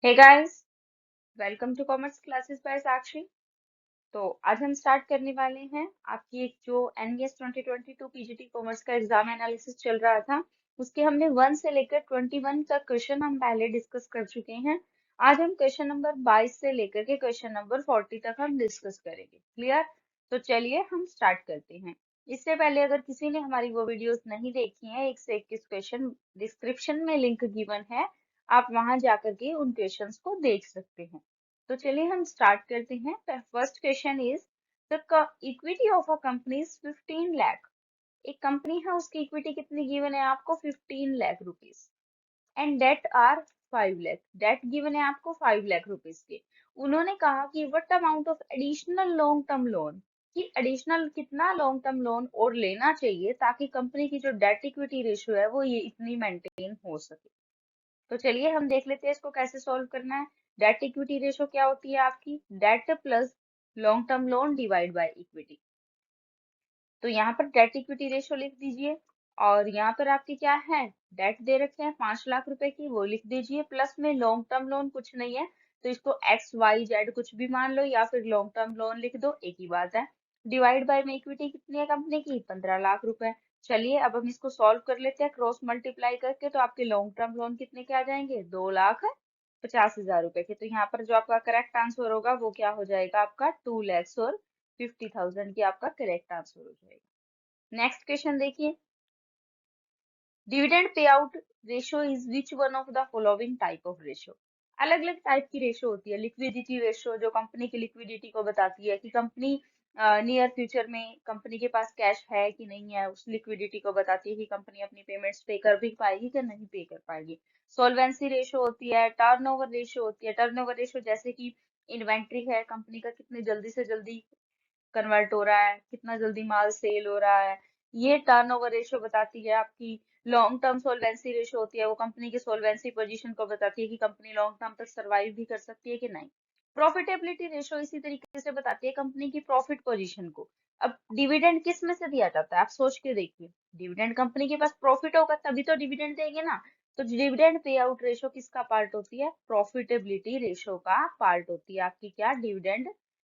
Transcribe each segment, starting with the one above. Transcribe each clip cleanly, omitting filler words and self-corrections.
Hey guys, welcome to commerce classes by Sakshi. तो आज हम स्टार्ट करने वाले हैं आपकी एक जो एनईएस 2022 पीजीटी कॉमर्स का एग्जाम एनालिसिस चल रहा था, उसके हमने 1 से लेकर 21 तक क्वेश्चन हम पहले डिस्कस कर चुके हैं। आज हम क्वेश्चन नंबर 22 से लेकर के क्वेश्चन नंबर 40 तक हम डिस्कस करेंगे। क्लियर? तो चलिए हम स्टार्ट करते हैं। इससे पहले अगर किसी ने हमारी वो वीडियोस नहीं देखी हैं, एक से 21 क्वेश्चन डिस्क्रिप्शन में लिंक गिवन है, आप वहां जाकर के उन क्वेश्चंस को देख सकते हैं। तो चलिए हम स्टार्ट करते हैं। First question is the equity of a company is 15 lakh. एक कंपनी है, उसकी इक्विटी कितनी गिवन है आपको? 15 lakh rupees. And debt are 5 lakh. Debt given है आपको 5 लाख रुपीस के। उन्होंने कहा कि what amount of additional long term loan, कि एडिशनल कितना लॉन्ग टर्म लोन और लेना चाहिए ताकि कंपनी की जो डेट इक्विटी रेशियो है वो ये इतनी मेंटेन हो सके। तो चलिए हम देख लेते हैं इसको कैसे सॉल्व करना है। डेट इक्विटी रेशो क्या होती है आपकी? Debt plus long term loan divide by equity. तो यहाँ पर डेट इक्विटी रेशो लिख दीजिए, और यहाँ पर आपकी क्या है? डेट दे रखे हैं 5 लाख रुपए की, वो लिख दीजिए। प्लस में लॉन्ग टर्म लोन कुछ नहीं है, तो इसको एक्स वाई जेड कुछ भी मान लो, या फिर लॉन्ग टर्म लोन लिख दो, एक ही बात है। डिवाइड बाय में इक्विटी कितनी है कंपनी की? 15 लाख रुपए। चलिए अब हम इसको सॉल्व कर लेते हैं क्रॉस मल्टीप्लाई करके। तो आपके लॉन्ग टर्म लोन कितने के आ जाएंगे? 2,50,000 रुपए के। तो यहाँ पर जो आपका करेक्ट आंसर होगा वो क्या हो जाएगा? आपका 2 lakhs और 50,000 की आपका करेक्ट आंसर हो जाएगा। नेक्स्ट क्वेश्चन देखिए। Dividend pay out ratio is which one of the following type of ratio. अलग अलग टाइप की रेशियो होती है। लिक्विडिटी रेशियो जो कंपनी की लिक्विडिटी को बताती है कि कंपनी नियर फ्यूचर में कंपनी के पास कैश है कि नहीं है, उस लिक्विडिटी को बताती है कि कंपनी अपनी पेमेंट्स पे कर भी पाएगी कि नहीं पे कर पाएगी। सॉल्वेंसी रेशियो होती है। टर्नओवर रेशियो होती है। टर्नओवर रेशियो जैसे कि इन्वेंट्री है कंपनी का, कितने जल्दी से जल्दी कन्वर्ट हो रहा है, कितना जल्दी माल सेल हो रहा है, ये टर्नओवर रेशियो बताती है आपकी। लॉन्ग टर्म सोल्वेंसी रेशियो होती है, वो कंपनी की सोल्वेंसी पोजीशन को बताती है कि कंपनी लॉन्ग टर्म तक सरवाइव भी कर सकती है कि नहीं। प्रॉफिटेबिलिटी रेशियो इसी तरीके से बताती है कंपनी की प्रॉफिट पोजीशन को। अब डिविडेंड किस में से दिया जाता है, आप सोच के देखिए। डिविडेंड कंपनी के पास प्रॉफिट होगा तभी तो डिविडेंड देंगे ना। तो डिविडेंड पे आउट रेशियो किसका पार्ट होती है? प्रॉफिटेबिलिटी रेशियो का पार्ट होती है आपकी क्या? Dividend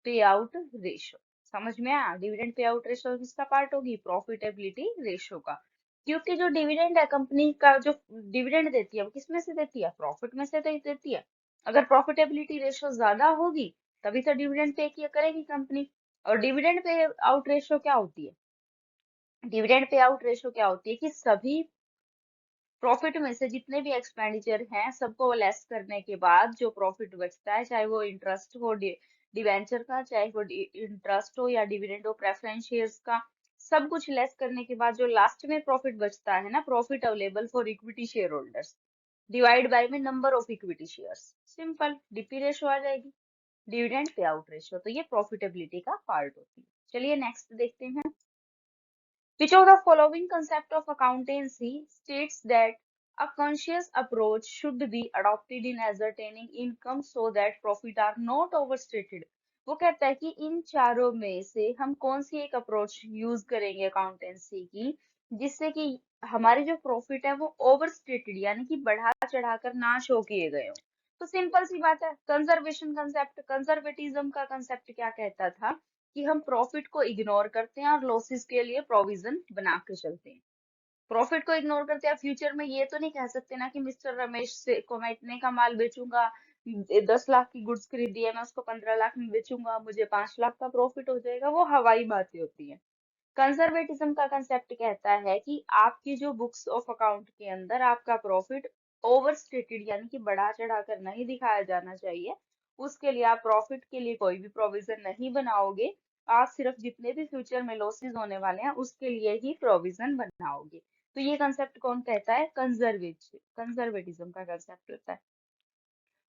pay out ratio. समझ में आया? डिविडेंड पे आउट रेशियो किसका पार्ट होगी? प्रॉफिटेबिलिटी रेशियो का। क्योंकि जो डिविडेंड है कंपनी का, जो डिविडेंड देती है वो किस में से देती है? प्रॉफिट में से तो देती है। अगर प्रॉफिटेबिलिटी रेशियो ज्यादा होगी तभी तो डिविडेंड पे किया करेगी कंपनी। और डिविडेंड पे आउट रेशियो क्या होती है? डिविडेंड पे आउट रेशियो क्या होती है कि सभी प्रॉफिट में से जितने भी एक्सपेंडिचर हैं सबको लेस करने के बाद जो प्रॉफिट बचता है, चाहे वो इंटरेस्ट हो डिवेंचर का, चाहे वो इंटरेस्ट हो या डिविडेंड हो प्रेफरेंस शेयर्स का, सब कुछ लेस करने के बाद जो लास्ट में प्रॉफिट बचता है ना, profit available for equity share holders, divide by में number of equity shares, simple DP ratio आ जाएगी, डिविडेंड पे आउट रेशियो। तो ये प्रॉफिटेबिलिटी का पार्ट होती है। चलिए नेक्स्ट देखते हैं। Which of the following concept of accountancy states that a conscious approach should be adopted in ascertaining income so that profit are not overstated? वो कहता है कि इन चारों में से हम कौन सी एक अप्रोच यूज करेंगे अकाउंटेंसी की, जिससे कि हमारे जो प्रॉफिट है वो ओवरस्टेटेड यानी कि बढ़ा चढ़ाकर ना शो किए गए हो। तो सिंपल सी बात है, कंजर्वेशन कंसेप्ट, कंजर्वेटिज्म का कंसेप्ट क्या कहता था कि हम प्रॉफिट को इग्नोर करते हैं और लॉसेस के लिए प्रोविजन बना के चलते हैं। प्रॉफिट को इग्नोर करते हैं। फ्यूचर में ये तो नहीं कह सकते ना कि मिस्टर रमेश से को मैं इतने का माल बेचूंगा, 10 लाख की गुड्स खरीदी है, मैं उसको 15 लाख में बेचूंगा, मुझे 5 लाख का प्रॉफिट हो जाएगा, वो हवाई बातें होती है। कंजर्वेटिज्म का कंसेप्ट कहता है कि आपकी जो बुक्स ऑफ अकाउंट के अंदर आपका प्रॉफिट ओवर स्टेटेड यानी कि बढ़ा चढ़ा कर नहीं दिखाया जाना चाहिए। उसके लिए आप प्रॉफिट के लिए कोई भी प्रोविजन नहीं बनाओगे। आप सिर्फ जितने भी फ्यूचर में लॉसेस होने वाले हैं उसके लिए ही प्रोविजन बनाओगे। तो ये कंसेप्ट कौन कहता है? कंजर्वेटिज्म का कंसेप्ट होता है।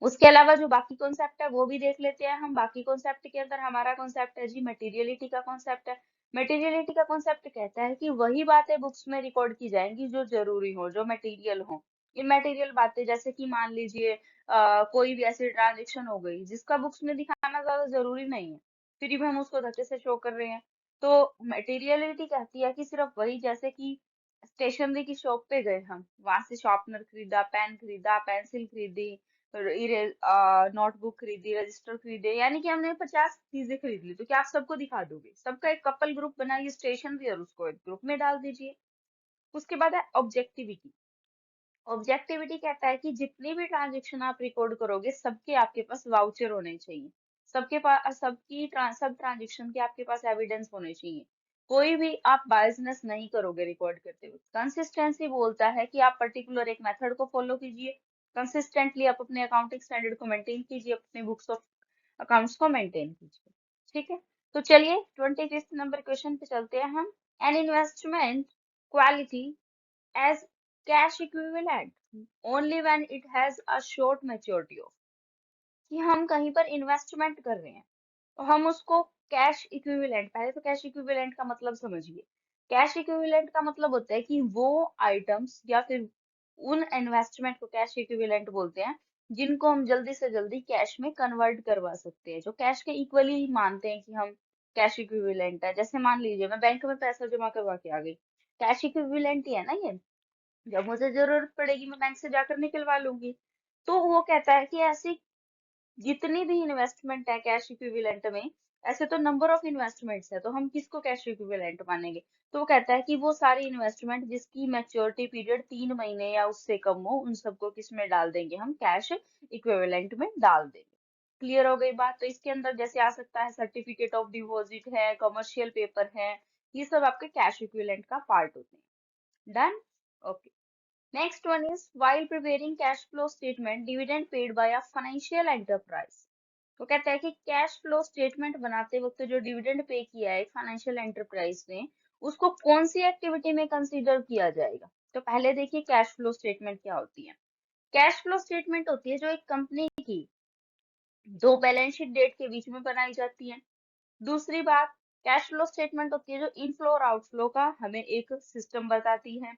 उसके अलावा जो बाकी कॉन्सेप्ट है वो भी देख लेते हैं हम। बाकी कॉन्सेप्ट के अंदर हमारा कॉन्सेप्ट है जी मटेरियलिटी का कॉन्सेप्ट है। मटेरियलिटी का कॉन्सेप्ट कहता है कि वही बातें बुक्स में रिकॉर्ड की जाएंगी जो जरूरी हो, जो मटेरियल हो। इमटेरियल बातें जैसे कि मान लीजिए कोई भी ऐसी ट्रांजेक्शन हो गई जिसका बुक्स में दिखाना ज्यादा जरूरी नहीं है, फिर भी हम उसको धक्के से शो कर रहे हैं। तो मटेरियलिटी कहती है कि सिर्फ वही, जैसे कि स्टेशनरी की शॉप पे गए हम, वहां से शार्पनर खरीदा, पेन खरीदा, पेंसिल खरीदी, नोटबुक खरीदी, रजिस्टर खरीदे, यानी कि हमने 50 चीजें खरीद ली, तो क्या आप सबको दिखा दोगे? सबका एक कपल ग्रुप बनाइए स्टेशनरी और उसको एक ग्रुप में डाल दीजिए। उसके बाद है ऑब्जेक्टिविटी। ऑब्जेक्टिविटी कहता है कि जितनी भी ट्रांजेक्शन आप रिकॉर्ड करोगे सबके आपके पास वाउचर होने चाहिए। सबके पास सब ट्रांजेक्शन के आपके पास एविडेंस होने चाहिए। कोई भी आप बायसनेस नहीं करोगे रिकॉर्ड करते हुए। कंसिस्टेंसी बोलता है कि आप पर्टिकुलर एक मेथड को फॉलो कीजिए, कंसिस्टेंटली आप अपने अकाउंटिंग स्टैंडर्ड को मेंटेन कीजिए, अपने बुक्स ऑफ अकाउंट्स को मेंटेन कीजिए। ठीक है, तो चलिए 25 नंबर क्वेश्चन पे चलते हैं हम। An investment quality as cash equivalent only when it has a short maturity of, कि हम कहीं पर इन्वेस्टमेंट कर रहे हैं तो हम उसको कैश इक्विवेलेंट, पहले तो कैश इक्विवेलेंट का मतलब समझिए। कैश इक्विवेलेंट का मतलब होता है कि वो आइटम्स या फिर उन इन्वेस्टमेंट को कैश इक्विवेलेंट बोलते हैं जिनको हम जल्दी से जल्दी कैश में कन्वर्ट करवा सकते हैं, जो कैश के इक्वली मानते हैं कि हम कैश इक्विवेलेंट है। जैसे मान लीजिए मैं बैंक में पैसा जमा करवा के आ गई, कैश इक्विवेलेंट ही है ना ये। जब मुझे जरूरत पड़ेगी मैं बैंक से जाकर निकलवा लूंगी। तो वो कहता है कि ऐसी जितनी भी इन्वेस्टमेंट है कैश इक्विवेलेंट में, ऐसे तो नंबर ऑफ इन्वेस्टमेंट्स है, तो हम किसको कैश इक्विवेलेंट मानेंगे? तो वो कहता है कि वो सारी इन्वेस्टमेंट जिसकी मैच्योरिटी पीरियड 3 महीने या उससे कम हो, उन सबको किस में डाल देंगे? हम कैश इक्विवेलेंट में डाल देंगे। क्लियर हो गई बात? तो इसके अंदर जैसे आ सकता है सर्टिफिकेट ऑफ डिपॉजिट है, कमर्शियल पेपर है, ये सब आपके कैश इक्विवेलेंट का पार्ट होते हैं। Done? Okay. Next one is while preparing cash flow statement, dividend paid by a financial enterprise. तो कहता है कि कैश फ्लो स्टेटमेंट बनाते वक्त जो डिविडेंड पे किया है फाइनेंशियल एंटरप्राइज ने, उसको कौन सी एक्टिविटी में कंसीडर किया जाएगा? तो पहले देखिए कैश फ्लो स्टेटमेंट क्या होती है। कैश फ्लो स्टेटमेंट होती है जो एक कंपनी की दो बैलेंस शीट डेट के बीच में बनाई जाती है। दूसरी बात, कैश फ्लो स्टेटमेंट होती है जो इनफ्लो और आउटफ्लो का हमें एक सिस्टम बताती है।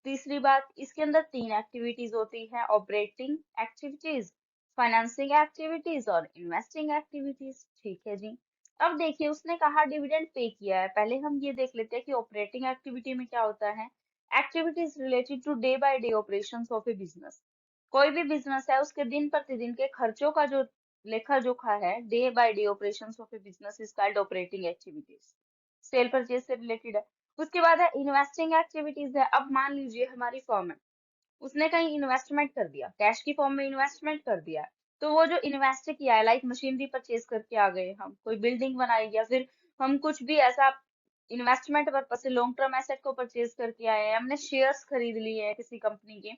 तीसरी बात, इसके अंदर 3 एक्टिविटीज होती है, ऑपरेटिंग एक्टिविटीज, फाइनेंसिंग एक्टिविटीज और इन्वेस्टिंग एक्टिविटीज। ठीक है जी। अब देखिए उसने कहा डिविडेंड पे किया है, पहले हम ये देख लेते हैं कि ऑपरेटिंग एक्टिविटी में क्या होता है। Activities related to day by day operations of a business. कोई भी बिजनेस है उसके दिन प्रतिदिन के खर्चों का जो लेखा जोखा है, day by day operations of a business is called operating activities. Cell purchase से रिलेटेड है। उसके बाद है इन्वेस्टिंग एक्टिविटीज है। अब मान लीजिए हमारी फर्म है, उसने कहीं इन्वेस्टमेंट कर दिया, कैश की फॉर्म में इन्वेस्टमेंट कर दिया, तो वो जो इन्वेस्ट किया है, लाइक मशीनरी परचेज करके आ गए, हम कोई बिल्डिंग बनाई या फिर हम कुछ भी ऐसा इन्वेस्टमेंट पर्पज से लॉन्ग टर्म एसेट को परचेज करके आए हैं, हमने शेयर्स खरीद लिए हैं किसी कंपनी के,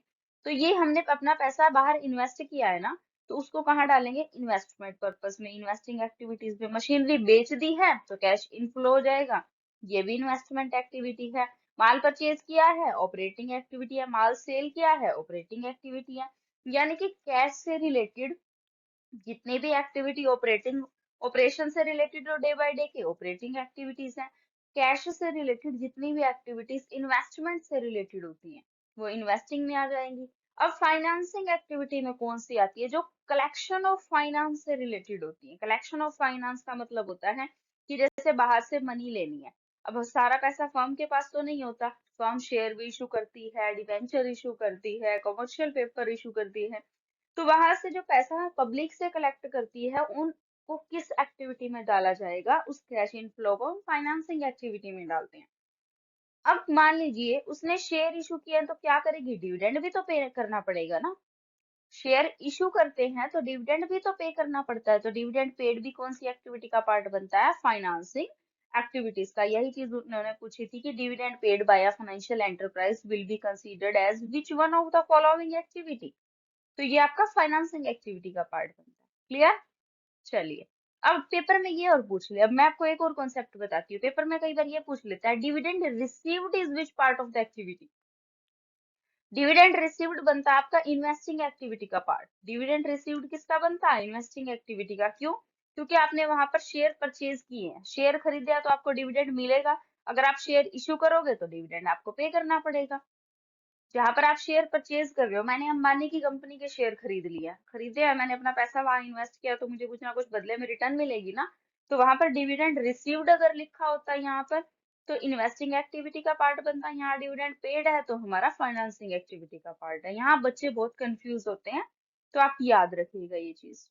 तो ये हमने अपना पैसा बाहर इन्वेस्ट किया है ना, तो उसको कहाँ डालेंगे? इन्वेस्टमेंट पर्पज में, इन्वेस्टिंग एक्टिविटीज में। मशीनरी बेच दी है तो कैश इनफ्लो हो जाएगा, ये भी इन्वेस्टमेंट एक्टिविटी है। माल परचेज किया है, ऑपरेटिंग एक्टिविटी है। माल सेल किया है, ऑपरेटिंग एक्टिविटी है। यानी कि कैश से रिलेटेड जितनी भी एक्टिविटी ऑपरेटिंग ऑपरेशन से रिलेटेड और डे बाय डे की ऑपरेटिंग एक्टिविटीज हैं, कैश से रिलेटेड जितनी भी एक्टिविटीज इन्वेस्टमेंट से रिलेटेड होती हैं वो इन्वेस्टिंग में आ जाएंगी। अब फाइनेंसिंग एक्टिविटी में कौन सी आती है? जो कलेक्शन ऑफ फाइनेंस से रिलेटेड होती है। कलेक्शन ऑफ फाइनेंस का मतलब होता है कि जैसे बाहर से मनी लेनी है, अब सारा पैसा फर्म के पास तो नहीं होता, फर्म शेयर भी इशू करती है, डिवेंचर इशू करती है, कमर्शियल पेपर इशू करती है, तो वहां से जो पैसा पब्लिक से कलेक्ट करती है उनको किस एक्टिविटी में डाला जाएगा? उस कैश इनफ्लो को फाइनेंसिंग एक्टिविटी में डालते हैं। अब मान लीजिए उसने शेयर इशू किया है तो क्या करेगी? डिविडेंड भी तो पे करना पड़ेगा ना। शेयर इशू करते हैं तो डिविडेंड भी तो पे करना पड़ता है, तो डिविडेंड पेड भी कौन सी एक्टिविटी का पार्ट बनता है? फाइनेंसिंग एक्टिविटीज का। यही चीज उन्होंने पूछी थी कि dividend paid by a financial enterprise will be considered as which one of the following activity. तो ये आपका फाइनेंसिंग एक्टिविटी का पार्ट बनता है। क्लियर? चलिए, अब पेपर में ये और पूछ ले। अब मैं आपको एक और कॉन्सेप्ट बताती हूँ, पेपर में कई बार ये पूछ लेता है dividend received is which part of the activity. Dividend received बनता है आपका इन्वेस्टिंग एक्टिविटी का पार्ट। डिविडेंड रिसीव्ड किसका बनता है? इन्वेस्टिंग एक्टिविटी का। क्यों? क्योंकि आपने वहां पर शेयर परचेज किए हैं, शेयर खरीदे तो आपको डिविडेंड मिलेगा। अगर आप शेयर इशू करोगे तो डिविडेंड आपको पे करना पड़ेगा। जहां पर आप शेयर परचेज कर रहे हो, मैंने अंबानी की कंपनी के शेयर खरीद लिया, खरीदे हैं, मैंने अपना पैसा वहां इन्वेस्ट किया, तो मुझे कुछ ना कुछ बदले में रिटर्न मिलेगी ना। तो वहां पर डिविडेंड रिसीव्ड अगर लिखा होता है यहाँ पर, तो इन्वेस्टिंग एक्टिविटी का पार्ट बनता है। यहाँ डिविडेंड पेड है तो हमारा फाइनेंसिंग एक्टिविटी का पार्ट है। यहाँ बच्चे बहुत कंफ्यूज होते हैं, तो आप याद रखिएगा ये चीज।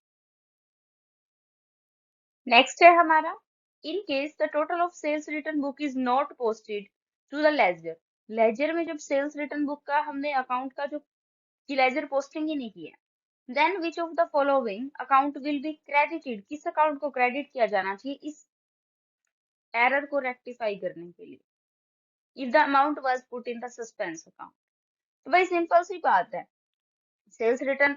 नेक्स्ट है हमारा, in case the total of sales return book is not posted to the ledger. Ledger में जब सेल्स रिटर्न बुक का हमने अकाउंट का जो की लेजर पोस्टिंग ही नहीं किया, then which of the following account will be credited, किस अकाउंट को क्रेडिट किया जाना चाहिए इस एरर को रेक्टिफाई करने के लिए, if the amount was put in the suspense account. तो भाई सिंपल सी बात है, सेल्स रिटर्न,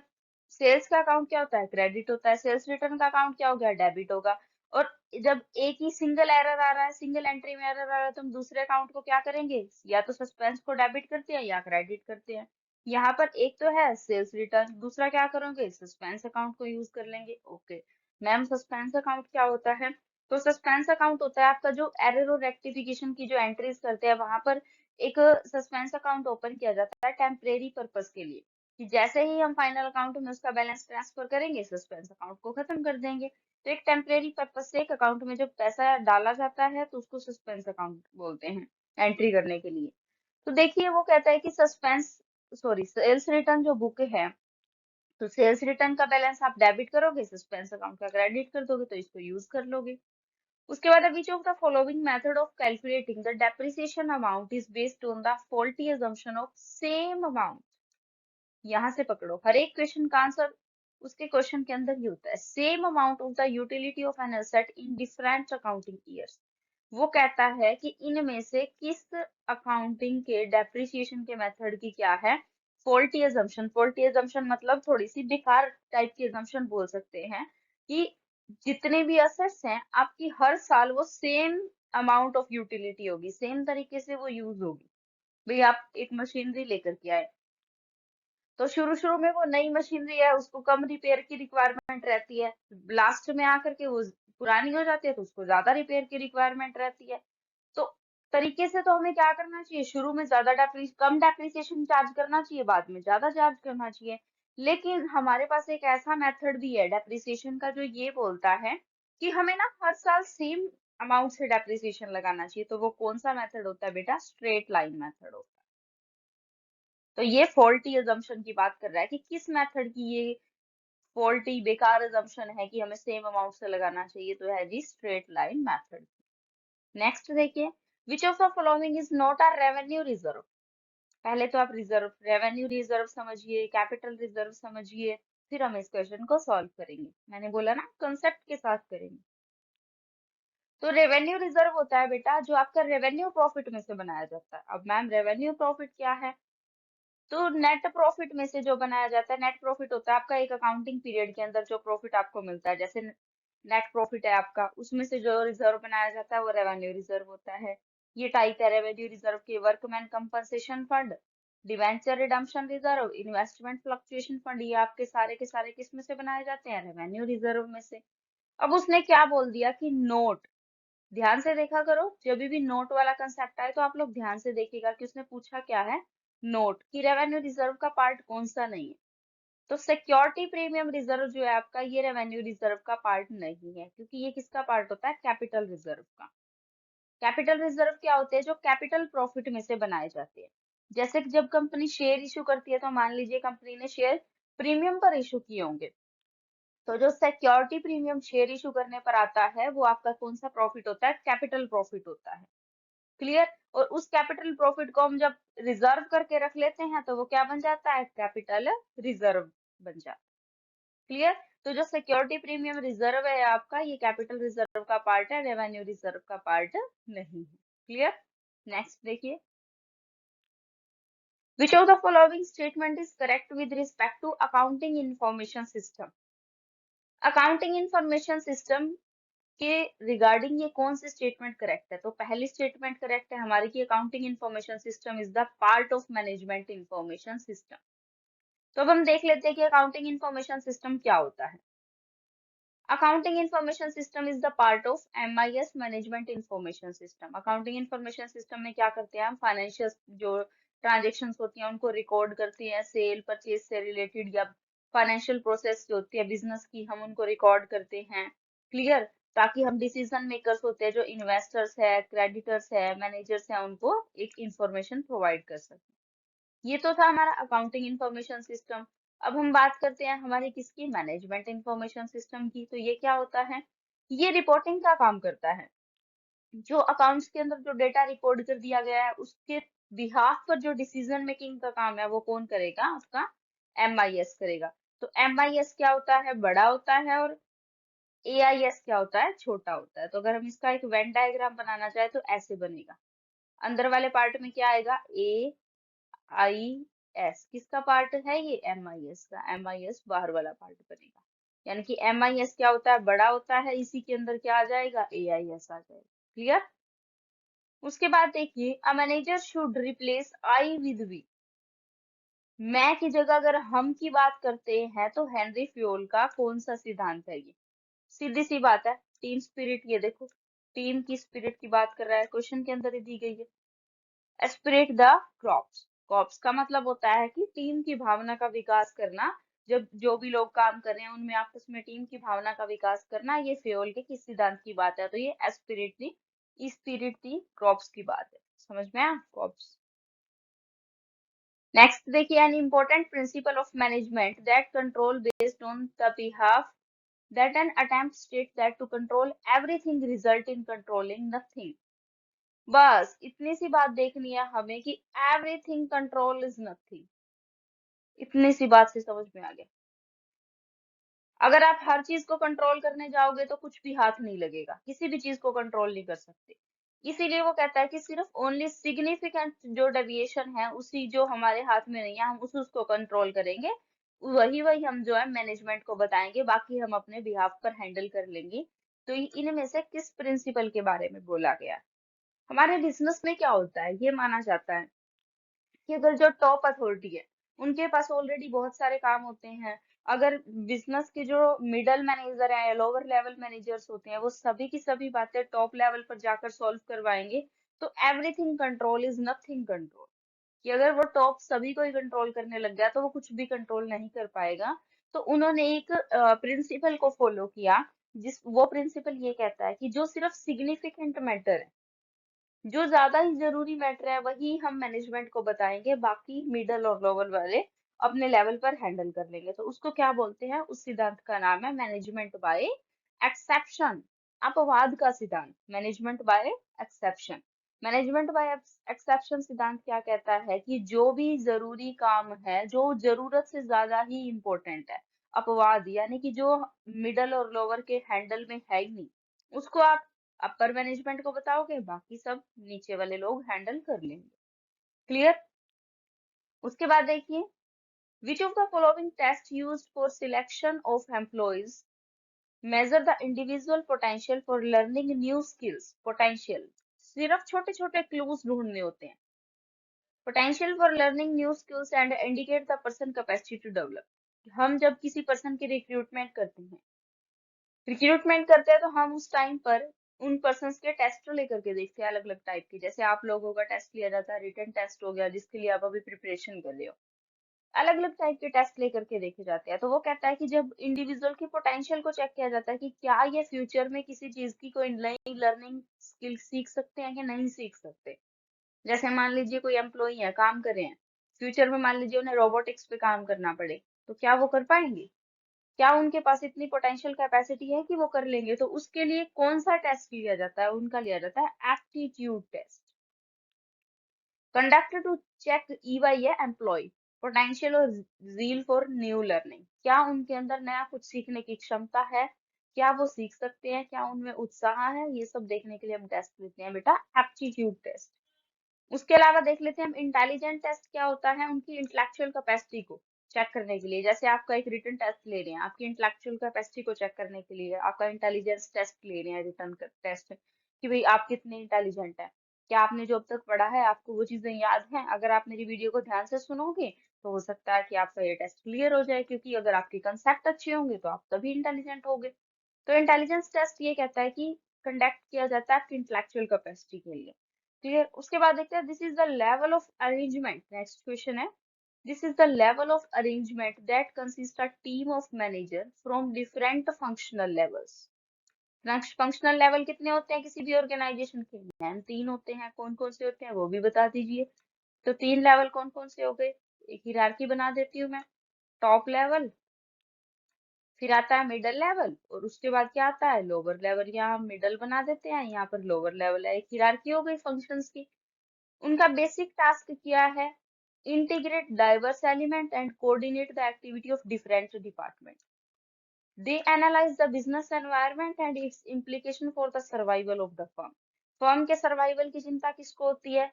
सेल्स का अकाउंट क्या होता है, क्रेडिट होता है, सेल्स रिटर्न का अकाउंट क्या हो गया, डेबिट होगा। और जब एक ही सिंगल एरर आ रहा है, सिंगल एंट्री में एरर आ रहा है, तो हम दूसरे अकाउंट को क्या करेंगे, या तो सस्पेंस को डेबिट करते हैं या क्रेडिट करते हैं। यहाँ पर एक तो है सेल्स रिटर्न, दूसरा क्या करोगे, सस्पेंस अकाउंट को यूज कर लेंगे। ओके मैम, सस्पेंस अकाउंट क्या होता है, तो सस्पेंस अकाउंट होता है आपका जो एरर और रेक्टिफिकेशन की जो एंट्रीज करते हैं, वहां पर एक सस्पेंस अकाउंट ओपन किया जाता है टेम्परेरी पर्पस के लिए, कि जैसे ही हम फाइनल अकाउंट में उसका बैलेंस ट्रांसफर करेंगे, सस्पेंस अकाउंट को खत्म कर देंगे। तो एक टेम्परेरी पर्पज से एक अकाउंट में जब पैसा डाला जाता है तो उसको सस्पेंस अकाउंट बोलते हैं एंट्री करने के लिए। तो देखिए वो कहता है कि सस्पेंस, सॉरी, सेल्स रिटर्न जो बुक है, तो सेल्स रिटर्न का बैलेंस आप डेबिट करोगे, सस्पेंस अकाउंट का क्रेडिट कर दोगे, तो इसको यूज कर लोगे। उसके बाद विच of the following method of calculating the depreciation amount is based on the faulty assumption of same amount. यहाँ से पकड़ो, हर एक क्वेश्चन का आंसर उसके क्वेश्चन के अंदर ये होता है, same amount of the utility of an asset in different accounting years. वो कहता है कि इनमें से किस अकाउंटिंग के डेप्रिसिएशन के मेथड की क्या है, फॉल्टी assumption। फॉल्टी assumption मतलब थोड़ी सी बेकार टाइप की assumption बोल सकते हैं, कि जितने भी असेट्स हैं आपकी हर साल वो सेम अमाउंट ऑफ यूटिलिटी होगी, सेम तरीके से वो यूज होगी। भाई आप एक मशीनरी लेकर के आए, तो शुरू शुरू में वो नई मशीनरी है, उसको कम रिपेयर की रिक्वायरमेंट रहती है, लास्ट में आकर के वो पुरानी हो जाती है तो उसको ज्यादा रिपेयर की रिक्वायरमेंट रहती है। तो तरीके से तो हमें क्या करना चाहिए, शुरू में ज्यादा कम डेप्रिसिएशन चार्ज करना चाहिए, बाद में ज्यादा चार्ज करना चाहिए। लेकिन हमारे पास एक ऐसा मेथड भी है डेप्रिसिएशन का जो ये बोलता है कि हमें ना हर साल सेम अमाउंट से डेप्रिसिएशन लगाना चाहिए। तो वो कौन सा मेथड होता है बेटा, स्ट्रेट लाइन मेथड होता है। तो ये फॉल्टी assumption की बात कर रहा है कि किस मेथड की ये फॉल्टी बेकार assumption है कि हमें सेम अमाउंट से लगाना चाहिए, तो है जी स्ट्रेट लाइन मेथड। नेक्स्ट देखिए, which of the following is not a revenue reserve. पहले तो आप रिजर्व, रेवेन्यू रिजर्व समझिए, कैपिटल रिजर्व समझिए, फिर हम इस क्वेश्चन को सॉल्व करेंगे। मैंने बोला ना कंसेप्ट के साथ करेंगे। तो रेवेन्यू रिजर्व होता है बेटा जो आपका रेवेन्यू प्रॉफिट में से बनाया जाता है। अब मैम रेवेन्यू प्रॉफिट क्या है, तो नेट प्रॉफिट में से जो बनाया जाता है, नेट प्रॉफिट होता है आपका एक अकाउंटिंग पीरियड के अंदर जो प्रॉफिट आपको मिलता है, जैसे नेट प्रॉफिट है आपका, उसमें से जो रिजर्व बनाया जाता है वो रेवेन्यू रिजर्व होता है। ये टाइप है रेवेन्यू रिजर्व के, workman compensation fund, debenture redemption reserve, investment fluctuation fund, ये आपके सारे के सारे किस में से बनाए जाते हैं, रेवेन्यू रिजर्व में से। अब उसने क्या बोल दिया कि नोट, ध्यान से देखा करो, जब भी नोट वाला कंसेप्ट आए तो आप लोग ध्यान से देखिएगा कि उसने पूछा क्या है, नोट की रेवेन्यू रिजर्व का पार्ट कौन सा नहीं है। तो सिक्योरिटी प्रीमियम रिजर्व जो है आपका, ये रेवेन्यू रिजर्व का पार्ट नहीं है, क्योंकि ये किसका पार्ट होता है, कैपिटल रिजर्व का। कैपिटल रिजर्व क्या होते हैं, जो कैपिटल प्रॉफिट में से बनाए जाते हैं। जैसे कि जब कंपनी शेयर इशू करती है, तो मान लीजिए कंपनी ने शेयर प्रीमियम पर इशू किए होंगे, तो जो सिक्योरिटी प्रीमियम शेयर इशू करने पर आता है वो आपका कौन सा प्रॉफिट होता है, कैपिटल प्रॉफिट होता है। क्लियर। और उस कैपिटल प्रॉफिट को हम जब रिजर्व करके रख लेते हैं तो वो क्या बन जाता है, कैपिटल रिजर्व बन जाता है। क्लियर। तो जो सिक्योरिटी प्रीमियम रिजर्व है आपका, ये कैपिटल रिजर्व का पार्ट है, रेवेन्यू रिजर्व का पार्ट नहीं है। क्लियर। नेक्स्ट देखिए, which of the following statement is correct with respect to accounting information system. Accounting information system के रिगार्डिंग ये कौन सी स्टेटमेंट करेक्ट है, तो पहली स्टेटमेंट करेक्ट है हमारी की accounting information system is the part of management information system. तो अब हम देख लेते हैं कि अकाउंटिंग इंफॉर्मेशन सिस्टम क्या होता है। Accounting information system is the part of MIS management information system. Accounting information system में क्या करते हैं हम, फाइनेंशियल जो ट्रांजेक्शन्स होती हैं उनको रिकॉर्ड करते हैं, सेल परचेज से रिलेटेड या फाइनेंशियल प्रोसेस जो होती है बिजनेस की, हम उनको रिकॉर्ड करते हैं। क्लियर। ताकि हम डिसीजन मेकर्स होते हैं, जो इन्वेस्टर्स है, क्रेडिटर्स है, मैनेजर्स है, उनको एक इंफॉर्मेशन प्रोवाइड कर सकें। ये तो था हमारा अकाउंटिंग इंफॉर्मेशन सिस्टम। अब हम बात करते हैं हमारी किसकी, मैनेजमेंट इंफॉर्मेशन सिस्टम की। तो ये क्या होता है, ये रिपोर्टिंग का काम करता है। जो अकाउंट्स के अंदर जो डेटा रिकॉर्ड कर दिया गया है उसके बिहाफ पर जो डिसीजन मेकिंग का काम है वो कौन करेगा, आपका एमआईएस करेगा। तो एमआईएस क्या होता है, बड़ा होता है, और एआईएस क्या होता है, छोटा होता है। तो अगर हम इसका एक वेन डायग्राम बनाना चाहे तो ऐसे बनेगा। अंदर वाले पार्ट में क्या आएगा, ए आई एस, किसका पार्ट है ये, एमआईएस का। एमआईएस बाहर वाला पार्ट बनेगा, यानी कि एमआईएस क्या होता है, बड़ा होता है, इसी के अंदर क्या आ जाएगा, एआईएस आ जाएगा। क्लियर। उसके बाद देखिए, a manager should replace I with we. मैं की जगह अगर हम की बात करते हैं तो हेनरी फ्योल का कौन सा सिद्धांत है ये, सीधी सी बात है, टीम स्पिरिट। ये देखो, टीम की स्पिरिट की बात कर रहा है, क्वेश्चन के अंदर ही दी गई है। एस्पिरेट द क्रॉप्स, कॉप्स का मतलब होता है कि टीम की भावना का विकास करना। जब जो भी लोग काम कर रहे हैं उनमें आपस में टीम की भावना का विकास करना, ये फ्योल के किस सिद्धांत की बात है, तो ये एस्पिरिट थी, स्पिरिट थी, क्रॉप्स की बात है। समझ में आया, क्रॉप्स। नेक्स्ट देखिए, an important principle of management that control based on the behalf that an attempt states that to control everything result in controlling nothing। बस इतनी सी बात देखनी है हमें कि everything control is nothing। इतनी सी बात से समझ में आ गया। अगर आप हर चीज को कंट्रोल करने जाओगे तो कुछ भी हाथ नहीं लगेगा, किसी भी चीज को कंट्रोल नहीं कर सकते। इसीलिए वो कहता है कि सिर्फ ओनली सिग्निफिकेंट जो डेविएशन है उसी जो हमारे हाथ में नहीं है, हम उसको कंट्रोल करेंगे। वही वही हम जो है मैनेजमेंट को बताएंगे, बाकी हम अपने बिहाफ पर हैंडल कर लेंगे। तो इनमें से किस प्रिंसिपल के बारे में बोला गया है? हमारे बिजनेस में क्या होता है, ये माना जाता है कि अगर जो टॉप अथॉरिटी है उनके पास ऑलरेडी बहुत सारे काम होते हैं। अगर बिजनेस के जो मिडल मैनेजर है या लोअर लेवल मैनेजर्स होते हैं वो सभी की सभी बातें टॉप लेवल पर जाकर सॉल्व करवाएंगे, तो everything control is nothing control. कि अगर वो टॉप सभी को ही कंट्रोल करने लग गया तो वो कुछ भी कंट्रोल नहीं कर पाएगा। तो उन्होंने एक प्रिंसिपल को फॉलो किया, जिस वो प्रिंसिपल ये कहता है कि जो सिर्फ सिग्निफिकेंट मैटर है, जो ज्यादा ही जरूरी मैटर है वही हम मैनेजमेंट को बताएंगे, बाकी मिडल और लोअर वाले अपने लेवल पर हैंडल कर लेंगे। तो उसको क्या बोलते हैं, उस सिद्धांत का नाम है मैनेजमेंट बाय एक्सेप्शन, अपवाद का सिद्धांत, management by exception. Management by exception सिद्धांत क्या कहता है कि जो भी जरूरी काम है, जो जरूरत से ज्यादा ही इम्पोर्टेंट है, अपवाद यानी कि जो मिडल और लोअर के हैंडल में है ही नहीं, उसको आप अपर मैनेजमेंट को बताओगे, बाकी सब नीचे वाले लोग हैंडल कर लेंगे। क्लियर। उसके बाद देखिए, which of the following test used for selection of employees measure the individual potential for learning new skills. Potential, सिर्फ छोटे छोटे क्लूज ढूंढने होते हैं। Potential for learning new skills and indicate the person capacity to develop. हम जब किसी person की रिक्रूटमेंट करते हैं तो हम उस टाइम पर उन पर्सन के टेस्ट लेकर के देखते हैं, अलग अलग टाइप के। जैसे आप लोगों का टेस्ट लिया जाता है, रिटन टेस्ट हो गया जिसके लिए आप अभी प्रिपरेशन कर रहे हो, अलग अलग टाइप के टेस्ट लेकर के देखे जाते हैं। तो वो कहता है कि जब इंडिविजुअल की पोटेंशियल को चेक किया जाता है कि क्या ये फ्यूचर में किसी चीज की कोई नई लर्निंग स्किल सीख सकते हैं कि नहीं सीख सकते। जैसे मान लीजिए कोई एम्प्लॉई है, काम कर रहे हैं, फ्यूचर में मान लीजिए उन्हें रोबोटिक्स पे काम करना पड़े, तो क्या वो कर पाएंगे, क्या उनके पास इतनी पोटेंशियल कैपेसिटी है कि वो कर लेंगे। तो उसके लिए कौन सा टेस्ट लिया जाता है, उनका लिया जाता है aptitude test, conducted to check ईवाई है एम्प्लॉय पोटेंशियल और जील फॉर न्यू लर्निंग। क्या उनके अंदर नया कुछ सीखने की क्षमता है, क्या वो सीख सकते हैं, क्या उनमें उत्साह है, ये सब देखने के लिए हम टेस्ट लेते हैं बेटा, एप्टीट्यूड टेस्ट। उसके अलावा देख लेते हैं हम इंटेलिजेंट टेस्ट क्या होता है, उनकी इंटेलेक्चुअल कैपेसिटी को चेक करने के लिए। जैसे आपका एक रिटन टेस्ट ले रहे हैं, आपकी इंटेलेक्चुअल कैपेसिटी को चेक करने के लिए, आपका इंटेलिजेंस टेस्ट ले रहे हैं, रिटन टेस्ट, कि भाई आप कितने इंटेलिजेंट है, क्या आपने जो अब तक पढ़ा है आपको वो चीजें याद हैं। अगर आप मेरी वीडियो को ध्यान से सुनोगे तो हो सकता है कि आपका ये टेस्ट क्लियर हो जाए, क्योंकि अगर आपके कंसेप्ट अच्छे होंगे तो आप तभी इंटेलिजेंट होगे। तो इंटेलिजेंस टेस्ट ये कहता है कि कंडक्ट किया जाता है आपकी इंटेलेक्चुअल कैपेसिटी के लिए। क्लियर। उसके बाद देखते हैं, this is the level of arrangement. Next question है, this is the level of arrangement that consist a team of manager from different functional levels. Functional level कितने होते हैं किसी भी ऑर्गेनाइजेशन के, मैम तीन होते हैं। कौन कौन से होते हैं वो भी बता दीजिए। तो तीन लेवल कौन कौन से हो गए, एक हिरार्की बना देती हूँ मैं। टॉप लेवल, फिर आता है मिडल लेवल, और उसके बाद क्या आता है लोअर लेवल। यहाँ मिडल बना देते हैं, यहाँ पर लोअर लेवल है। एक हिरार्की हो गई फंक्शंस की। उनका बेसिक टास्क क्या है? Integrate diverse element and coordinate the activity of different department. They analyze the business environment and its implication for the survival of the firm. Firm के survival की चिंता किसको होती है?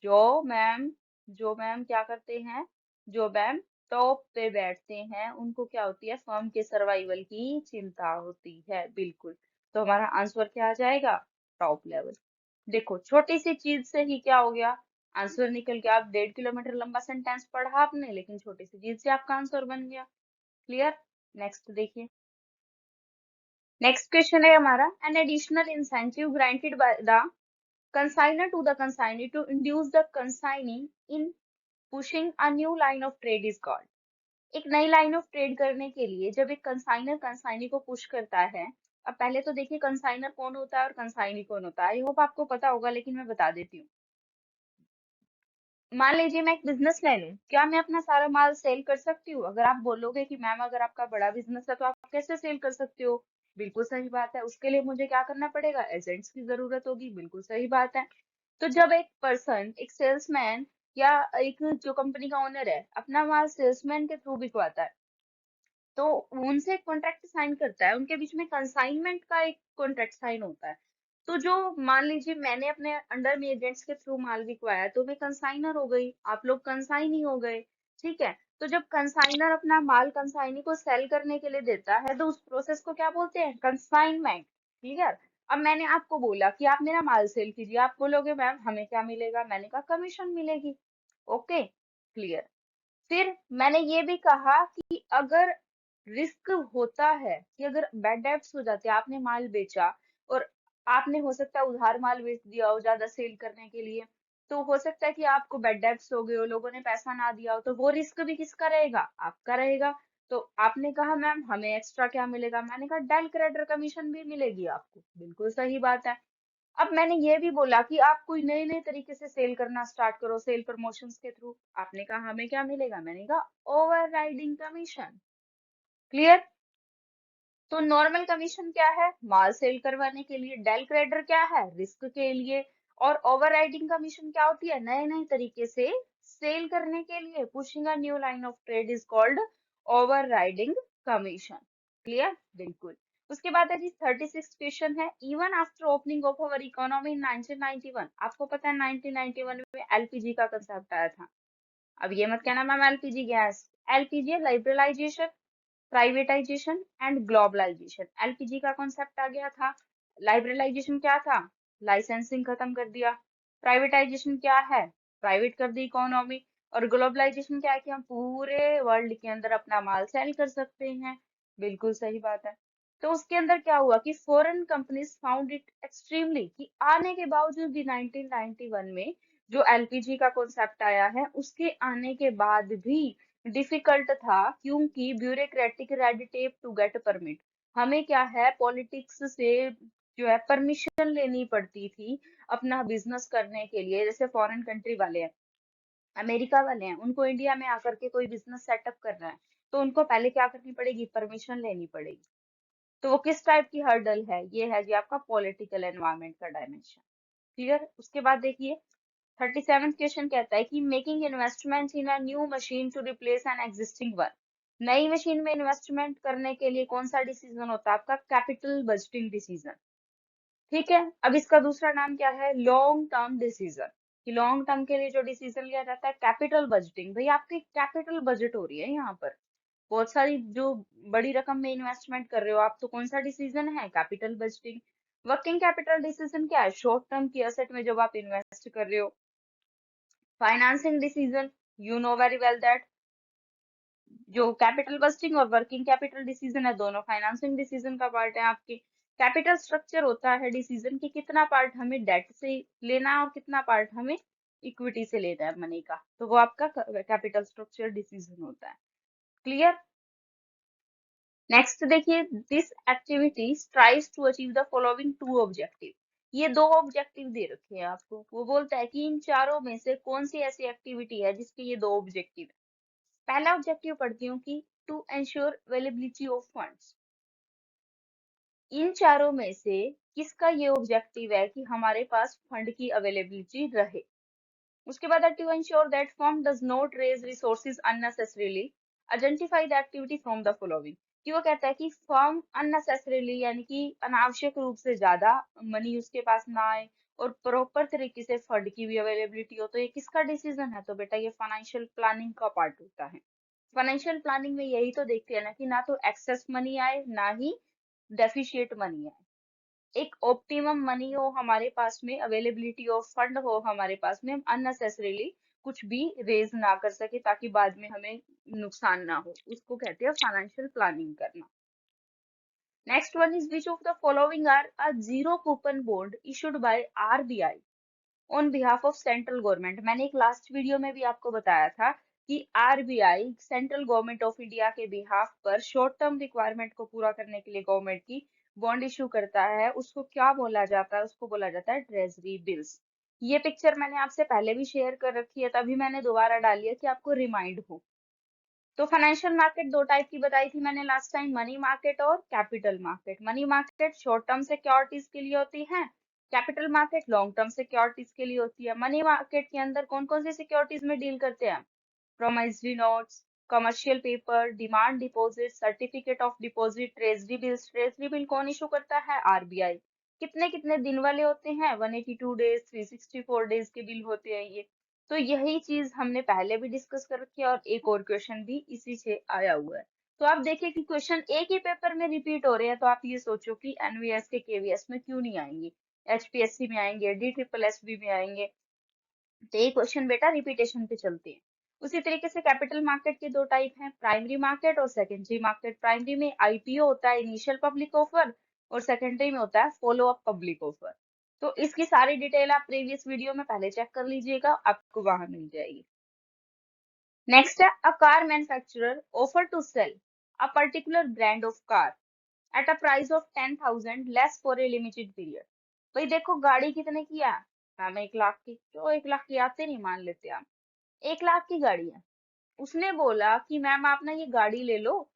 जो मैम जो मैम क्या करते हैं, जो मैम टॉप पे बैठते हैं, उनको क्या होती है? फर्म के सर्वाइवल की चिंता होती है। बिल्कुल। तो हमारा आंसर क्या आ जाएगा? Top level. देखो, छोटी सी चीज से ही क्या हो गया? आंसर निकल गया। आप 1.5 किलोमीटर लंबा सेंटेंस पढ़ा आपने, लेकिन छोटी सी चीज से आपका आंसर बन गया। क्लियर? नेक्स्ट देखिए। नेक्स्ट क्वेश्चन है हमारा, an additional incentive granted by the consignor to the consignee to induce the consignee in pushing a new line of trade is called. एक नई लाइन ऑफ ट्रेड करने के लिए जब एक कंसाइनर कंसाइनी को पुश करता है। अब पहले तो देखिए कंसाइनर कौन होता है और कंसाइनी कौन होता है। आई होप आपको पता होगा, लेकिन मैं बता देती हूँ। मान लीजिए मैं एक बिजनेसमैन हूँ, क्या मैं अपना सारा माल सेल कर सकती हूँ? अगर आप बोलोगे कि मैम अगर आपका बड़ा बिजनेस है तो आप कैसे सेल कर सकते हो? बिल्कुल सही बात है, उसके लिए मुझे क्या करना पड़ेगा? एजेंट्स की जरूरत होगी। बिल्कुल सही बात है। तो जब एक पर्सन, एक सेल्समैन या एक जो कंपनी का ओनर है, अपना माल सेल्समैन के थ्रू बिकवाता है, तो उनसे कॉन्ट्रैक्ट साइन करता है, उनके बीच में कंसाइनमेंट का एक कॉन्ट्रैक्ट साइन होता है। तो जो मान लीजिए मैंने अपने अंडर में एजेंट्स के थ्रू माल बिकवाया, तो मैं कंसाइनर हो गई, आप लोग कंसाइनी हो गए। ठीक है। तो जब कंसाइनर अपना माल कंसाइनी को सेल करने के लिए देता है, तो उस प्रोसेस को क्या बोलते हैं? कंसाइनमेंट। क्लियर? अब मैंने आपको बोला कि आप मेरा माल सेल कीजिए, आप बोलोगे मैम हमें क्या मिलेगा? मैंने कहा कमीशन मिलेगी। Okay, clear. फिर मैंने ये भी कहा कि अगर रिस्क होता है कि अगर बैड डेब्ट्स हो जाते हैं, आपने माल बेचा और आपने हो सकता है उधार माल बेच दिया हो ज्यादा सेल करने के लिए, तो हो सकता है कि आपको बैड डेब्ट्स हो गए हो, लोगों ने पैसा ना दिया हो, तो वो रिस्क भी किसका रहेगा? आपका रहेगा। तो आपने कहा मैम हमें एक्स्ट्रा क्या मिलेगा? मैंने कहा डेल क्रेडिटर कमीशन भी मिलेगी आपको। बिल्कुल सही बात है। अब मैंने ये भी बोला कि आप कोई नए नए तरीके से सेल करना स्टार्ट करो, सेल प्रमोशंस के थ्रू। आपने कहा हमें क्या मिलेगा? मैंने कहा ओवर राइडिंग कमीशन। क्लियर? तो नॉर्मल कमीशन क्या है? माल सेल करवाने के लिए। डेल क्रेडिटर क्या है? रिस्क के लिए। और ओवर राइडिंग कमीशन क्या होती है? नए नए तरीके से सेल करने के लिए। Pushing a new line of trade is called over riding commission. Clear? बिल्कुल। उसके बाद है जी 36 क्वेश्चन है, even after opening of our economy in 1991। आपको पता है 1991 में एलपीजी का कंसेप्ट आया था। अब ये मत कहना ma'am LPG gas. LPG liberalisation, privatisation and globalisation. LPG का कॉन्सेप्ट आ गया था। लिबरलाइजेशन क्या था? लाइसेंसिंग खत्म कर दिया। प्राइवेटाइजेशन क्या है? प्राइवेट कर दी इकोनॉमी। और ग्लोबलाइजेशन क्या है? कि हम पूरे वर्ल्ड के अंदर अपना माल सेल कर सकते हैं। बिल्कुल सही बात है। तो उसके अंदर क्या हुआ कि foreign companies found it extremely, कि आने के बावजूद भी 1991 में जो एलपीजी का कॉन्सेप्ट आया है, उसके आने के बाद भी डिफिकल्ट था, क्योंकि bureaucratic red tape to get permit. हमें क्या है, पॉलिटिक्स से जो है परमिशन लेनी पड़ती थी अपना बिजनेस करने के लिए। जैसे फॉरेन कंट्री वाले हैं, अमेरिका वाले हैं, उनको इंडिया में आकर के कोई बिजनेस सेटअप करना है, तो उनको पहले क्या करनी पड़ेगी? परमिशन लेनी पड़ेगी। तो वो किस टाइप की हर्डल है? ये है जी आपका पॉलिटिकल एनवायरमेंट का डायमेंशन। क्लियर? उसके बाद देखिए 37 क्वेश्चन कहता है कि making investment in a new machine to replace an existing one. नई मशीन में इन्वेस्टमेंट करने के लिए कौन सा डिसीजन होता है? आपका कैपिटल बजटिंग डिसीजन। ठीक है। अब इसका दूसरा नाम क्या है? Long term decision. कि लॉन्ग टर्म के लिए जो डिसीजन लिया जाता है, कैपिटल बजटिंग। भाई आपकी कैपिटल बजट हो रही है यहाँ पर, बहुत सारी जो बड़ी रकम में इन्वेस्टमेंट कर रहे हो आप, तो कौन सा डिसीजन है? Capital budgeting. Working capital decision क्या है? शॉर्ट टर्म की एसेट में जब आप इन्वेस्ट कर रहे हो। Financing decision, you know very well that जो कैपिटल बस्टिंग और वर्किंग कैपिटल डिसीजन है, दोनों फाइनेंसिंग डिसीजन का पार्ट है आपके। कैपिटल स्ट्रक्चर होता है डिसीजन की, कितना पार्ट हमें डेट से लेना है और कितना पार्ट हमें इक्विटी से लेना है मनी का, तो वो आपका कैपिटल स्ट्रक्चर डिसीजन होता है। क्लियर? नेक्स्ट देखिए, this activity tries to achieve the following two objective. ये दो ऑब्जेक्टिव दे रखे हैं आपको। वो बोलता है कि इन चारों में से कौन सी ऐसी एक्टिविटी है जिसके ये दो ऑब्जेक्टिव है। पहला ऑब्जेक्टिव पढ़ती हूँ कि to ensure availability of funds. इन चारों में से किसका ये ऑब्जेक्टिव है कि हमारे पास फंड की अवेलेबिलिटी रहे? उसके बाद है to ensure that firm does not raise resources unnecessarily, identify the activity from the following. कि वो कहता है कि फर्म अननेसेसरीली यानी कि अनावश्यक रूप से ज्यादा मनी उसके पास ना आए और प्रॉपर तरीके से फंड की भी अवेलेबिलिटी हो, तो ये किसका डिसीजन है? तो बेटा ये फाइनेंशियल प्लानिंग का पार्ट होता है। फाइनेंशियल प्लानिंग में यही तो देखते हैं ना कि ना तो एक्सेस मनी आए ना ही डेफिशिएट मनी आए, एक ऑप्टिमम मनी हो हमारे पास में, अवेलेबिलिटी ऑफ फंड हो हमारे पास में, हम अननेसेसरीली कुछ भी रेज ना कर सके ताकि बाद में हमें नुकसान ना हो, उसको कहते हैं फाइनेंशियल प्लानिंग करना। Next one is which of the following are a zero coupon bond issued by RBI on behalf of central government. मैंने एक लास्ट वीडियो में भी आपको बताया था कि RBI central government of India के बिहाफ पर शॉर्ट टर्म रिक्वायरमेंट को पूरा करने के लिए गवर्नमेंट की बॉन्ड इशू करता है, उसको क्या बोला जाता है? उसको बोला जाता है ट्रेजरी बिल्स। ये पिक्चर मैंने आपसे पहले भी शेयर कर रखी है, तभी मैंने दोबारा डाली है कि आपको रिमाइंड हो। तो फाइनेंशियल मार्केट दो टाइप की बताई थी मैंने लास्ट टाइम, मनी मार्केट और capital market. Money market short term securities के लिए होती है, capital market long term securities के लिए होती है। मनी मार्केट के अंदर कौन कौन सी सिक्योरिटीज में डील करते हैं? Promissory notes, commercial paper, demand deposit, certificate of deposit, treasury bills. Treasury bill कौन इशू करता है? आरबीआई। कितने कितने दिन वाले होते हैं? 182 डेज, 364 डेज के बिल होते हैं ये। तो यही चीज हमने पहले भी डिस्कस कर रखी है और एक और क्वेश्चन भी इसी से आया हुआ है। तो आप देखिए कि क्वेश्चन एक ही पेपर में रिपीट हो रहे हैं, तो आप ये सोचो कि एनवीएस के केवीएस में क्यों नहीं आएंगे, एचपीएससी में आएंगे, डी ट्रिपल एस बी में आएंगे। तो ये क्वेश्चन बेटा रिपीटेशन पे चलते हैं। उसी तरीके से कैपिटल मार्केट के दो टाइप हैं, प्राइमरी मार्केट और सेकेंडरी मार्केट। प्राइमरी में आईपीओ होता है, इनिशियल पब्लिक ऑफर, और सेकेंडरी में होता है फॉलो अप पब्लिक ऑफर। तो इसकी सारी डिटेल आप प्रीवियस वीडियो में पहले चेक कर लीजिएगा, आपको वहां मिल जाएगी। नेक्स्ट है a car manufacturer offer to sell a particular brand of car at a price of 10,000 less for a limited period. भाई देखो गाड़ी कितने की है? हम 1 लाख की, तो 1 लाख की आते नहीं, मान लेते हैं हम 1 लाख की गाड़ी है। उसने बोला कि मैम आप ना ये गाड़ी ले लो,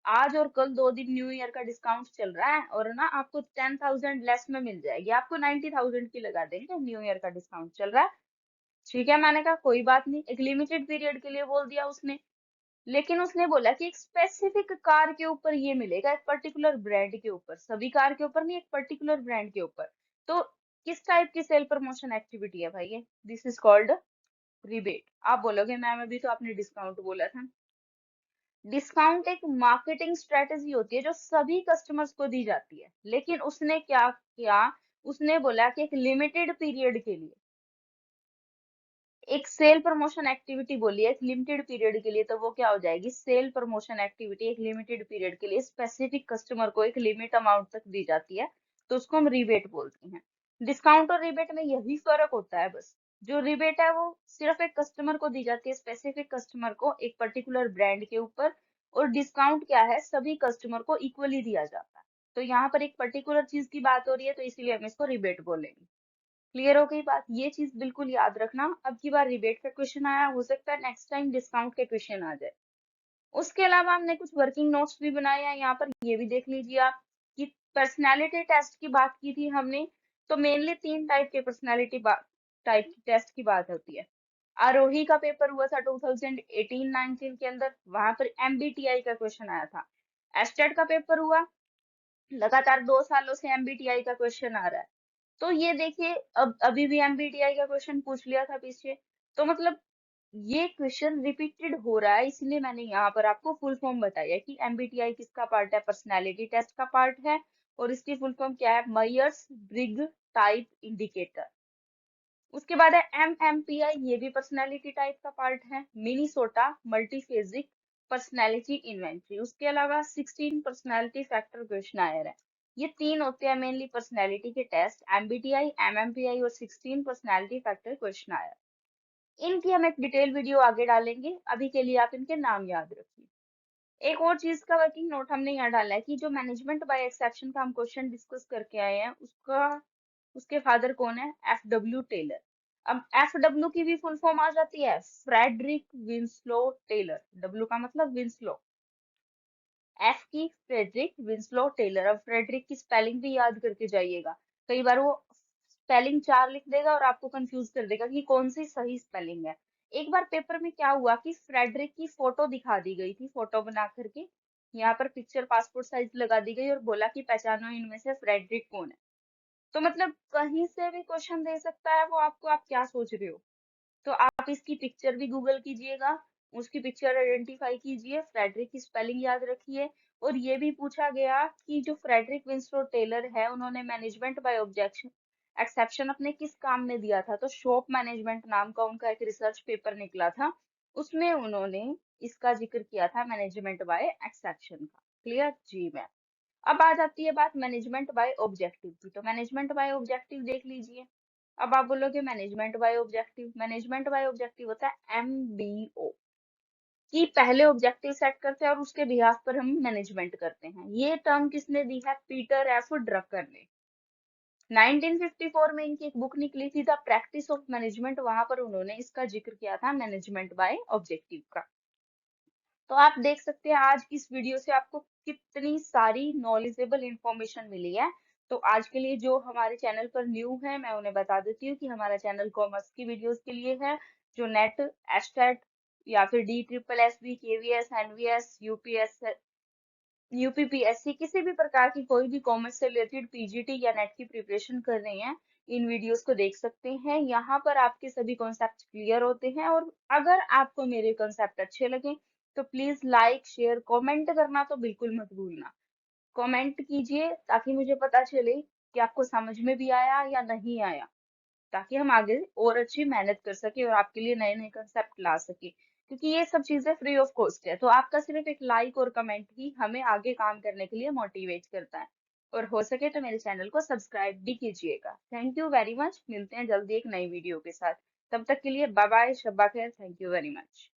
आज और कल 2 दिन न्यू ईयर का डिस्काउंट चल रहा है और ना आपको 10,000 लेस में मिल जाएगी, आपको 90,000 की लगा देंगे, न्यू ईयर का डिस्काउंट चल रहा है। ठीक है, मैंने कहा कोई बात नहीं, एक लिमिटेड पीरियड के लिए बोल दिया उसने। लेकिन उसने बोला कि एक स्पेसिफिक कार के ऊपर ये मिलेगा, एक पर्टिकुलर ब्रांड के ऊपर, सभी कार के ऊपर नहीं, एक पर्टिकुलर ब्रांड के ऊपर। तो किस टाइप की सेल प्रमोशन एक्टिविटी है भाई ये? This is called rebate. आप बोलोगे मैम अभी तो आपने डिस्काउंट बोला था। डिस्काउंट एक मार्केटिंग स्ट्रेटेजी होती है जो सभी कस्टमर्स को दी जाती है, लेकिन उसने क्या किया? उसने बोला कि एक लिमिटेड पीरियड के लिए एक सेल प्रमोशन एक्टिविटी बोली है, एक लिमिटेड पीरियड के लिए, तो वो क्या हो जाएगी? सेल प्रमोशन एक्टिविटी एक लिमिटेड पीरियड के लिए स्पेसिफिक कस्टमर को एक लिमिट अमाउंट तक दी जाती है, तो उसको हम रिबेट बोलते हैं। डिस्काउंट और रिबेट में यही फर्क होता है बस। जो रिबेट है वो सिर्फ एक कस्टमर को दी जाती है, स्पेसिफिक कस्टमर को एक पर्टिकुलर ब्रांड के ऊपर, और डिस्काउंट क्या है? सभी कस्टमर को इक्वली दिया जाता है। तो यहाँ पर एक पर्टिकुलर चीज की बात हो रही है, तो इसीलिए हम इसको रिबेट बोलेंगे। क्लियर हो गई बात? ये चीज बिल्कुल याद रखना, अब की बार रिबेट का क्वेश्चन आया, हो सकता है नेक्स्ट टाइम डिस्काउंट के क्वेश्चन आ जाए। उसके अलावा हमने कुछ वर्किंग नोट्स भी बनाए हैं यहाँ पर, ये भी देख लीजिए आप। कि पर्सनैलिटी टेस्ट की बात की थी हमने, तो मेनली 3 टाइप के पर्सनैलिटी टाइप की टेस्ट की बात होती है। आरोही का पेपर हुआ था 2018-19 के अंदर, वहां पर एमबीटीआई का क्वेश्चन आया था। एस्टेट का पेपर हुआ, लगातार 2 सालों से एमबीटीआई का क्वेश्चन आ रहा है। तो ये देखिए, अब अभी भी एमबीटीआई का क्वेश्चन पूछ लिया था पीछे, तो मतलब ये क्वेश्चन रिपीटेड हो रहा है, इसलिए मैंने यहाँ पर आपको फुल फॉर्म बताया कि एमबीटीआई किसका पार्ट है? पर्सनैलिटी टेस्ट का पार्ट है, और इसकी फुल फॉर्म क्या है? Myers Brigg type indicator. उसके बाद है एमएमपीआई, ये भी पर्सनैलिटी टाइप का पार्ट है। Minnesota multiphasic personality inventory. उसके अलावा 16 पर्सनैलिटी फैक्टर क्वेश्चनायर है। ये 3 होते हैं मेनली पर्सनैलिटी के टेस्ट, एमबीटीआई, एमएमपीआई और 16 पर्सनैलिटी फैक्टर क्वेश्चनायर। इनकी हम एक डिटेल वीडियो आगे डालेंगे, अभी के लिए आप इनके नाम याद रखिए। एक और चीज का वर्किंग नोट हमने यहाँ डाला है कि जो मैनेजमेंट बाय एक्सेप्शन का हम क्वेश्चन डिस्कस करके आए हैं, उसका उसके फादर कौन है? F W Taylor. अब एफ डब्ल्यू की भी फुल फॉर्म आ जाती है, फ्रेडरिक विंस्लो टेलर। डब्ल्यू का मतलब विंस्लो, एफ की फ्रेडरिक विंस्लो टेलर। अब फ्रेडरिक की स्पेलिंग भी याद करके जाइएगा, कई बार वो स्पेलिंग 4 लिख देगा और आपको कंफ्यूज कर देगा कि कौन सी सही स्पेलिंग है। एक बार पेपर में क्या हुआ कि फ्रेडरिक की फोटो दिखा दी गई थी, फोटो बना करके यहाँ पर पिक्चर पासपोर्ट साइज लगा दी गई और बोला कि पहचानो इनमें से फ्रेडरिक कौन है। तो मतलब कहीं से भी क्वेश्चन दे सकता है वो आपको, आप क्या सोच रहे हो। तो आप इसकी पिक्चर भी गूगल कीजिएगा, उसकी पिक्चर आइडेंटिफाई कीजिए, फ्रेडरिक की स्पेलिंग याद रखिए। और ये भी पूछा गया कि जो फ्रेडरिक विंस्लो टेलर है उन्होंने मैनेजमेंट बाय ऑब्जेक्शन एक्सेप्शन अपने किस काम में दिया था। तो शॉप मैनेजमेंट नाम का उनका एक रिसर्च पेपर निकला था, उसमें उन्होंने इसका जिक्र किया था मैनेजमेंट बाय एक्सेप्शन का। क्लियर जी मैम। अब आ जाती है बात मैनेजमेंट बाय ऑब्जेक्टिव की। तो मैनेजमेंट बाय ऑब्जेक्टिव देख लीजिए। अब आप बोलोगे मैनेजमेंट बाय ऑब्जेक्टिव होता है MBO, कि पहले ऑब्जेक्टिव सेट करते हैं और उसके बिहाफ पर हम मैनेजमेंट करते हैं। ये टर्म किसने दी है? पीटर एफ ड्रकर ने। 1954 में इनकी एक बुक निकली थी द प्रैक्टिस ऑफ मैनेजमेंट, वहां पर उन्होंने इसका जिक्र किया था मैनेजमेंट बाय ऑब्जेक्टिव का। तो आप देख सकते हैं आज की इस वीडियो से आपको कितनी सारी नॉलेजेबल इंफॉर्मेशन मिली है। तो आज के लिए जो हमारे चैनल पर न्यू है मैं उन्हें बता देती हूँ कि हमारा चैनल कॉमर्स की वीडियोस के लिए है। जो नेट, एस्टेट या फिर DSSB, KVS, NVS, UPS, UPPSC, किसी भी प्रकार की कोई भी कॉमर्स से रिलेटेड पीजीटी या नेट की प्रिपरेशन कर रहे हैं, इन वीडियोस को देख सकते हैं। यहाँ पर आपके सभी कॉन्सेप्ट क्लियर होते हैं। और अगर आपको मेरे कॉन्सेप्ट अच्छे लगे तो प्लीज लाइक, शेयर, कमेंट करना तो बिल्कुल मत भूलना। कमेंट कीजिए ताकि मुझे पता चले कि आपको समझ में भी आया या नहीं आया, ताकि हम आगे और अच्छी मेहनत कर सके और आपके लिए नए नए कंसेप्ट ला सके, क्योंकि ये सब चीजें फ्री ऑफ कॉस्ट है। तो आपका सिर्फ एक लाइक और कमेंट ही हमें आगे काम करने के लिए मोटिवेट करता है। और हो सके तो मेरे चैनल को सब्सक्राइब भी कीजिएगा। थैंक यू वेरी मच, मिलते हैं जल्दी एक नई वीडियो के साथ। तब तक के लिए बाय बाय, शब्बा खैर, थैंक यू वेरी मच।